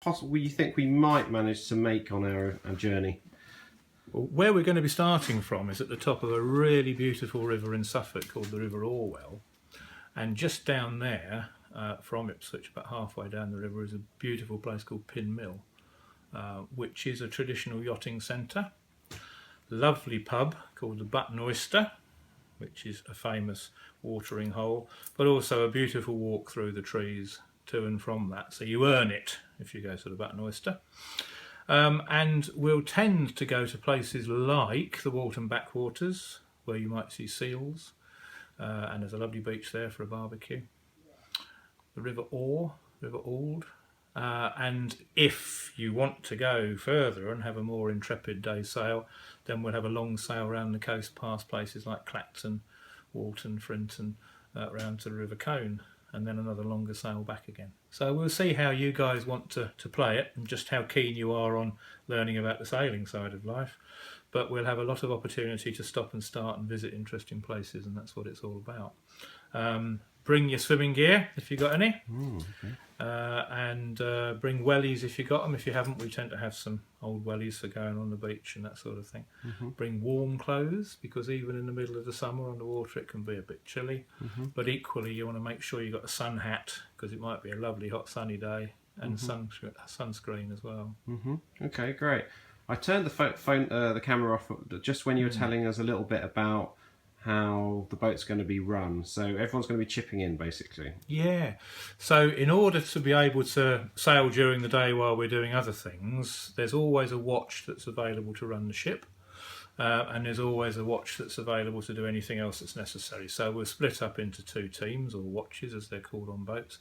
possible you think we might manage to make on our journey? Well, where we're going to be starting from is at the top of a really beautiful river in Suffolk called the River Orwell, and just down there from Ipswich, about halfway down the river, is a beautiful place called Pin Mill, which is a traditional yachting centre. Lovely pub called the Butt and Oyster, which is a famous watering hole, but also a beautiful walk through the trees to and from that. So you earn it if you go to the Butt and Oyster. And we'll tend to go to places like the Walton Backwaters, where you might see seals, and there's a lovely beach there for a barbecue. The River Orr, River Ald. And if you want to go further and have a more intrepid day sail, then we'll have a long sail around the coast past places like Clacton, Walton, Frinton, round to the River Colne, and then another longer sail back again. So we'll see how you guys want to play it and just how keen you are on learning about the sailing side of life. But we'll have a lot of opportunity to stop and start and visit interesting places, and that's what it's all about. Bring your swimming gear if you've got any. Okay. And bring wellies if you've got them. If you haven't, we tend to have some old wellies for going on the beach and that sort of thing. Bring warm clothes, because even in the middle of the summer on the water it can be a bit chilly. But equally you want to make sure you've got a sun hat, because it might be a lovely hot sunny day, and sunscreen as well. Okay, great. I turned the camera off just when you were telling us a little bit about how the boat's going to be run. So everyone's going to be chipping in, basically. Yeah. So in order to be able to sail during the day while we're doing other things, there's always a watch that's available to run the ship. And there's always a watch that's available to do anything else that's necessary. So we're split up into two teams, or watches as they're called on boats.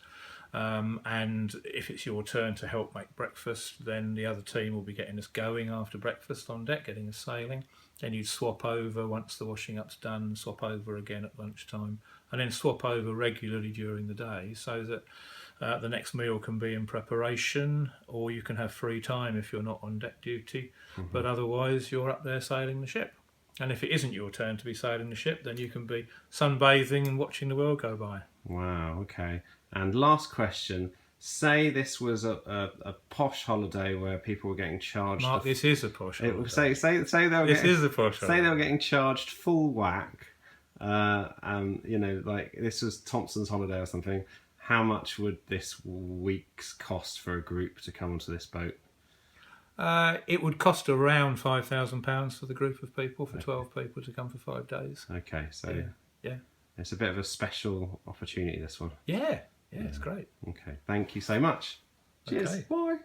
And if it's your turn to help make breakfast, then the other team will be getting us going after breakfast on deck, getting us sailing. Then you'd swap over once the washing up's done, swap over again at lunchtime, and then swap over regularly during the day, so that the next meal can be in preparation, or you can have free time if you're not on deck duty. But otherwise you're up there sailing the ship. And if it isn't your turn to be sailing the ship, then you can be sunbathing and watching the world go by. Wow, okay. And last question. Say this was a posh holiday where people were getting charged. Mark, this is a posh holiday. Say they were This getting, is a posh say holiday. they were getting charged full whack. You know, like this was Thompson's holiday or something. How much would this week's cost for a group to come onto this boat? It would cost around £5,000 for the group of people, for 12 people to come for 5 days. Okay, so Yeah. It's a bit of a special opportunity, this one. Yeah, it's great. Okay, thank you so much. Cheers. Okay. Bye.